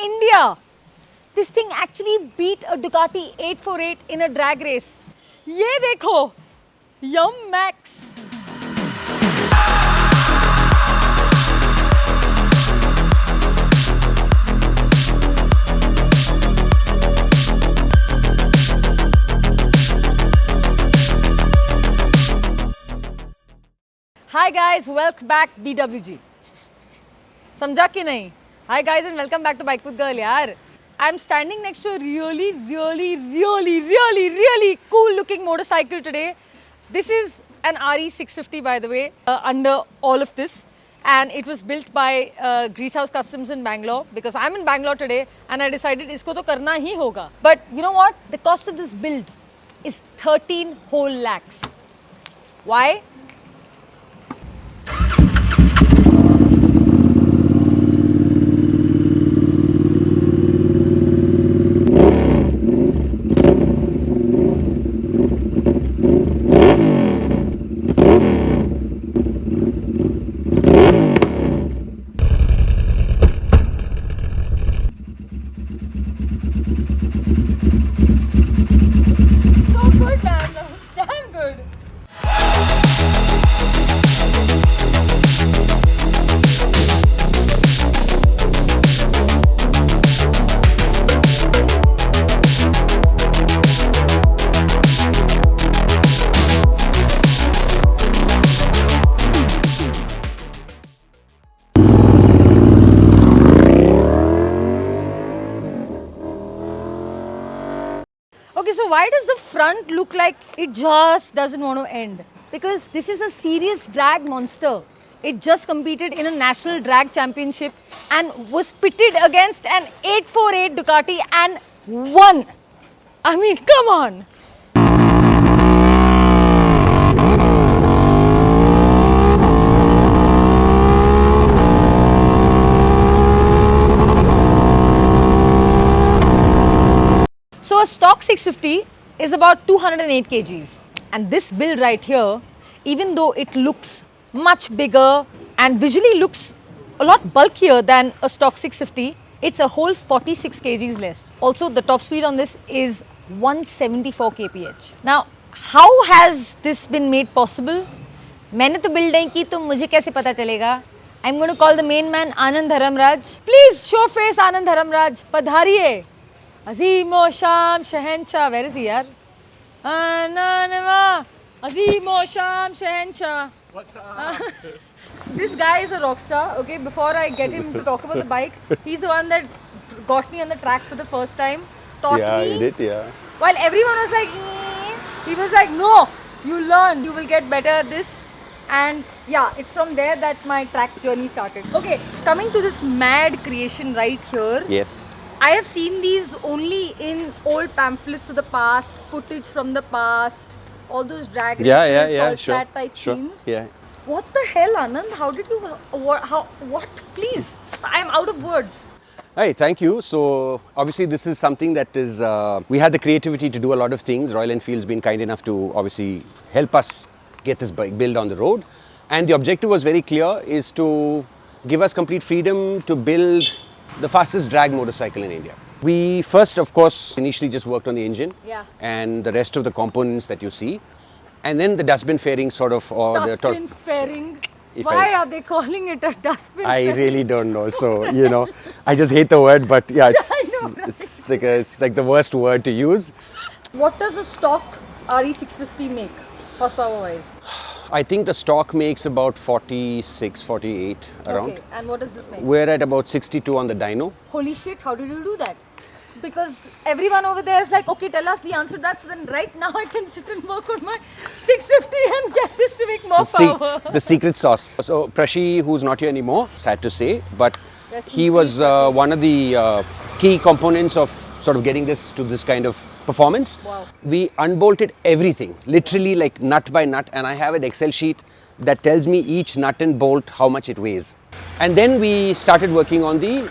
India. This thing actually beat a Ducati 848 in a drag race. ये देखो, Yum Max. Hi guys, welcome back BWG. समझा कि नहीं? Hi guys and welcome back to Bike with Girl यार. I'm standing next to a really cool looking motorcycle today. This is an RE650 by the way, under all of this, and it was built by Grease House Customs in Bangalore because I'm in Bangalore today and I decided isko to karna hi hoga. But you know what? The cost of this build is 13 whole lakhs. Why? Okay, so why does the front look like it just doesn't want to end? Because this is a serious drag monster. It just competed in a national drag championship and was pitted against an 848 Ducati and won. I mean, come on. So a stock 650 is about 208 kgs, and this build right here, even though it looks much bigger and visually looks a lot bulkier than a stock 650, it's a whole 46 kgs less. Also, the top speed on this is 174 kph. Now, how has this been made possible? मैंने तो build नहीं की, तो मुझे कैसे पता चलेगा? I'm going to call the main man, Anand Dharamraj. Please show face, Anand Dharamraj. पधारिए. Azimo Sham Shahenshah. Where is he, yaar? Azimo Sham Shahenshah. What's up? This guy is a rock star. Okay, before I get him to talk about the bike, he's the one that got me on the track for the first time. Taught me. He did, yeah. While everyone was like, he was like, no, you learn. You will get better at this. And yeah, it's from there that my track journey started. Okay, coming to this mad creation right here. Yes. I have seen these only in old pamphlets of the past, footage from the past, all those drag races, sure. type scenes. Yeah. What the hell, Anand? How did you, what? Please, I'm out of words. Hi, thank you. So, obviously this is something that is, we had the creativity to do a lot of things. Royal Enfield's been kind enough to obviously help us get this bike built on the road. And the objective was very clear, is to give us complete freedom to build the fastest drag motorcycle in India. We first, of course, initially just worked on the engine and the rest of the components that you see. And then the dustbin fairing sort of... Dustbin fairing? Why are they calling it a dustbin I fairing? really don't know. So, you know, I just hate the word, but yeah, it's like the worst word to use. What does a stock RE650 make, horsepower wise? I think the stock makes about 46, 48 around. Okay, and what does this make? We're at about 62 on the dyno. Holy shit, how did you do that? Because everyone over there is like, okay, tell us the answer to that. So then right now I can sit and work on my 650 and get this to make more power. The secret sauce. So Prashi, who's not here anymore, sad to say, but he was one of the key components of sort of getting this to this kind of performance. Wow. We unbolted everything, literally like nut by nut, and I have an Excel sheet that tells me each nut and bolt how much it weighs. And then we started working on the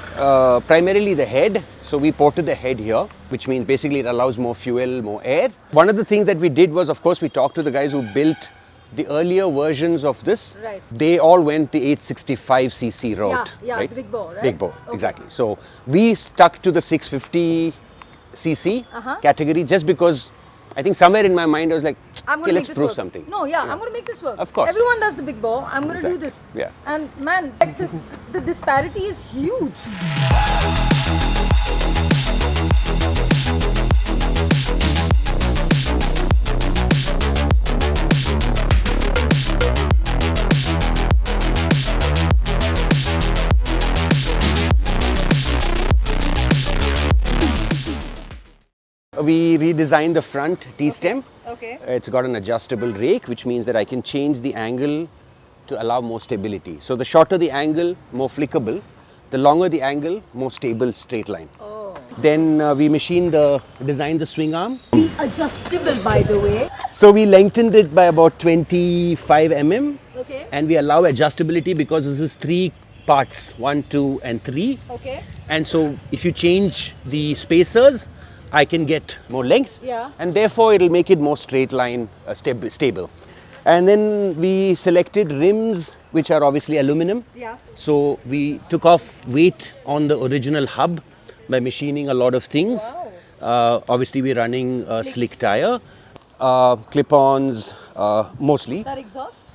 primarily the head. So we ported the head here, which means basically it allows more fuel, more air. One of the things that we did was, of course, we talked to the guys who built the earlier versions of this, Right. they all went the 865cc route. Yeah, right? the big bore, right? Big bore, Okay. exactly. So we stuck to the 650cc category just because I think somewhere in my mind I was like, I'm okay, going to let's make this prove work. something. No, yeah, I'm going to make this work. Of course. Everyone does the big bore. I'm going to do Exactly. this. Yeah. And man, like the disparity is huge. We redesigned the front T-stem. Okay. It's got an adjustable rake, which means that I can change the angle to allow more stability. So the shorter the angle, more flickable. The longer the angle, more stable straight line. Oh. Then we designed the swing arm. Adjustable, by the way. So we lengthened it by about 25 mm. Okay. And we allow adjustability because this is 3 parts, 1, 2 and 3. Okay. And so if you change the spacers, I can get more length. Yeah. And therefore it'll make it more straight line, stable. And then we selected rims which are obviously aluminum. Yeah. So we took off weight on the original hub by machining a lot of things. Wow. Obviously we're running a slick tire, clip-ons mostly. That exhaust?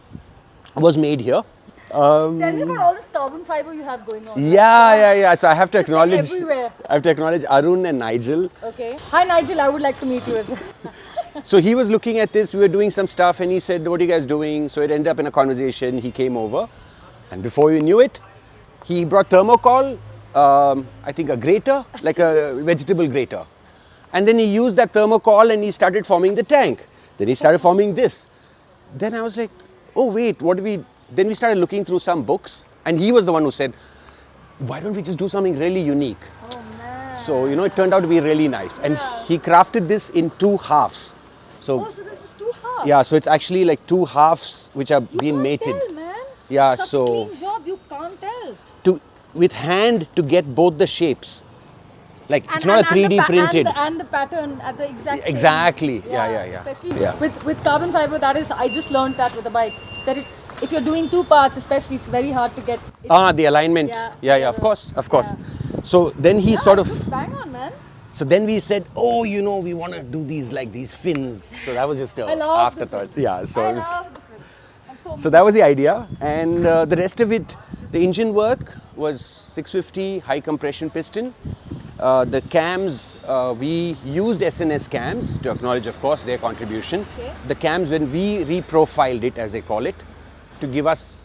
Was made here. Tell me about all this carbon fiber you have going on. Yeah. So I have to Just like acknowledge. everywhere. I have to acknowledge Arun and Nigel. Okay. Hi Nigel, I would like to meet you as well. So he was looking at this. We were doing some stuff, and he said, "What are you guys doing?" So it ended up in a conversation. He came over, and before we knew it, he brought thermocol. I think a grater, like a vegetable grater, and then he used that thermocol and he started forming the tank. Then he started forming this. Then I was like, "Oh wait, what do we?" Then we started looking through some books, and he was the one who said, "Why don't we just do something really unique?" Oh man. So, it turned out to be really nice. And he crafted this in 2 halves. Oh, so this is 2 halves. Yeah, so it's actually like 2 halves which are You being can't mated. tell, man. Yeah, Such so- a clean job, you can't tell. With hand to get both the shapes. Like, it's And- not a and the 3D printed. And the pattern at the exact same. Exactly. Yeah. Especially Yeah. with carbon fiber, that is, I just learned that with the bike. That if you're doing 2 parts, especially, it's very hard to get. The alignment. Yeah, of course. Yeah. So then he sort of, It's bang on, man. so then we said, we want to do these fins. So that was just I an love afterthought. Yeah, so I it was, love this one. I'm so that was the idea. And the rest of it, the engine work was 650 high compression piston. The cams, we used SNS cams to acknowledge, of course, their contribution. Okay. The cams, when we reprofiled it, as they call it, to give us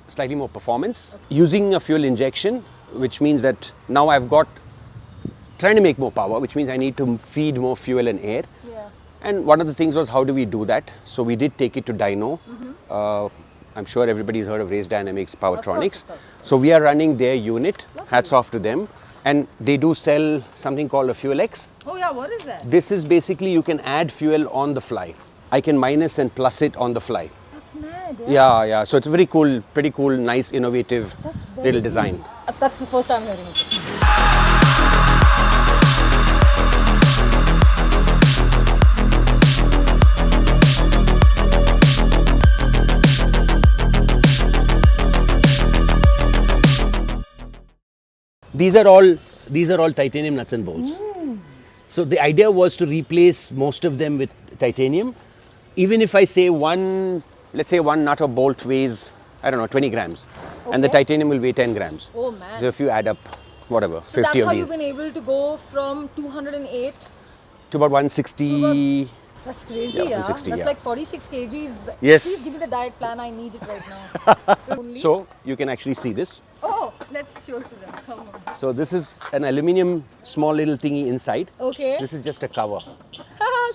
slightly more performance, using a fuel injection, which means that now I've got trying to make more power, which means I need to feed more fuel and air. Yeah. And one of the things was, how do we do that? So we did take it to dyno. I'm sure everybody's heard of Race Dynamics Powertronics. Of course. So we are running their unit. Lovely. Hats off to them. And they do sell something called a Fuel X. Oh yeah, what is that? This is basically, you can add fuel on the fly. I can minus and plus it on the fly. That's mad. Yeah. So it's a very cool, pretty cool, nice, innovative That's very little cool. design. That's the first time hearing it. These are all titanium nuts and bolts. So the idea was to replace most of them with titanium. Even if I say let's say one nut or bolt weighs, 20 grams, and the Okay. titanium will weigh 10 grams. Oh man. So if you add up, whatever, So 50 that's of how these, you've been able to go from 208. to about 160. That's crazy, Yeah, yeah. 160, That's yeah. like 46 kgs. Yes. Please give me the diet plan. I need it right now. Only- So you can actually see this. Oh, let's show it to them. Come on. So this is an aluminium small little thingy inside. Okay. This is just a cover. So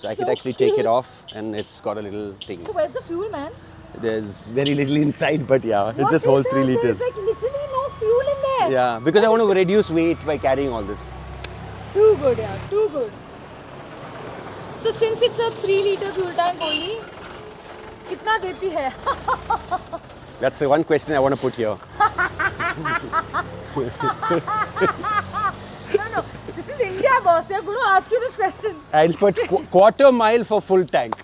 I could So actually take it cute. off, and it's got a little thing. So where's the fuel, man? There's very little inside, but yeah, it What just is holds that? 3 liters. There's like literally no fuel in there. Yeah, because I want to reduce weight by carrying all this. Too good, yeah. Too good. So since it's a 3-liter fuel tank only, कितना देती है? That's the one question I want to put here. No. This is India, boss. They're going to ask you this question. I'll put quarter mile for full tank.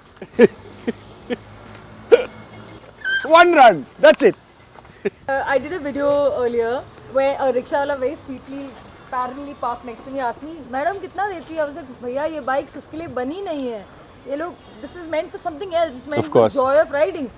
one run. That's it. I did a video earlier where a rickshaw very sweetly parallelly parked next to me asked me, "Madam, कितना देती है?" I was like, "भैया ये bikes उसके लिए बनी नहीं है. ये लोग, this is meant for something else. It's meant for the joy of riding."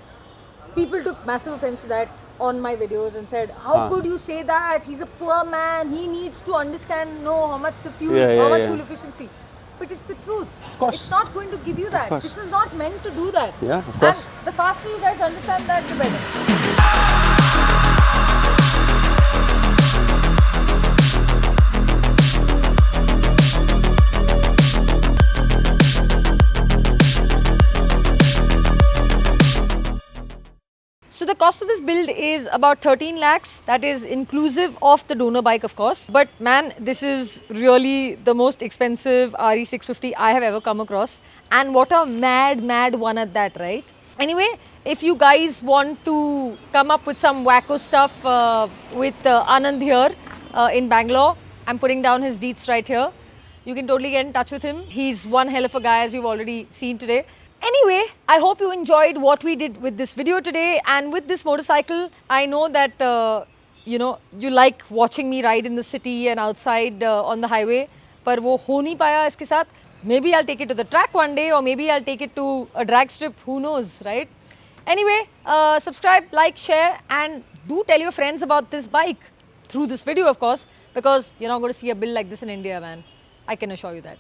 People took massive offense to that on my videos and said, "How could you say that? He's a poor man. He needs to understand, know how much the fuel, how much fuel efficiency." But it's the truth. Of course. It's not going to give you that. This is not meant to do that. Yeah, of course. And the faster you guys understand that, the better. So the cost of this build is about 13 lakhs. That is inclusive of the donor bike, of course. But man, this is really the most expensive RE650 I have ever come across. And what a mad one at that, right? Anyway, if you guys want to come up with some wacko stuff with Anand here in Bangalore, I'm putting down his deets right here. You can totally get in touch with him. He's one hell of a guy, as you've already seen today. Anyway, I hope you enjoyed what we did with this video today and with this motorcycle. I know that, you like watching me ride in the city and outside on the highway. But वो हो नहीं पाया इसके साथ. Maybe I'll take it to the track one day, or maybe I'll take it to a drag strip. Who knows, right? Anyway, subscribe, like, share, and do tell your friends about this bike through this video, of course, because you're not going to see a build like this in India, man. I can assure you that.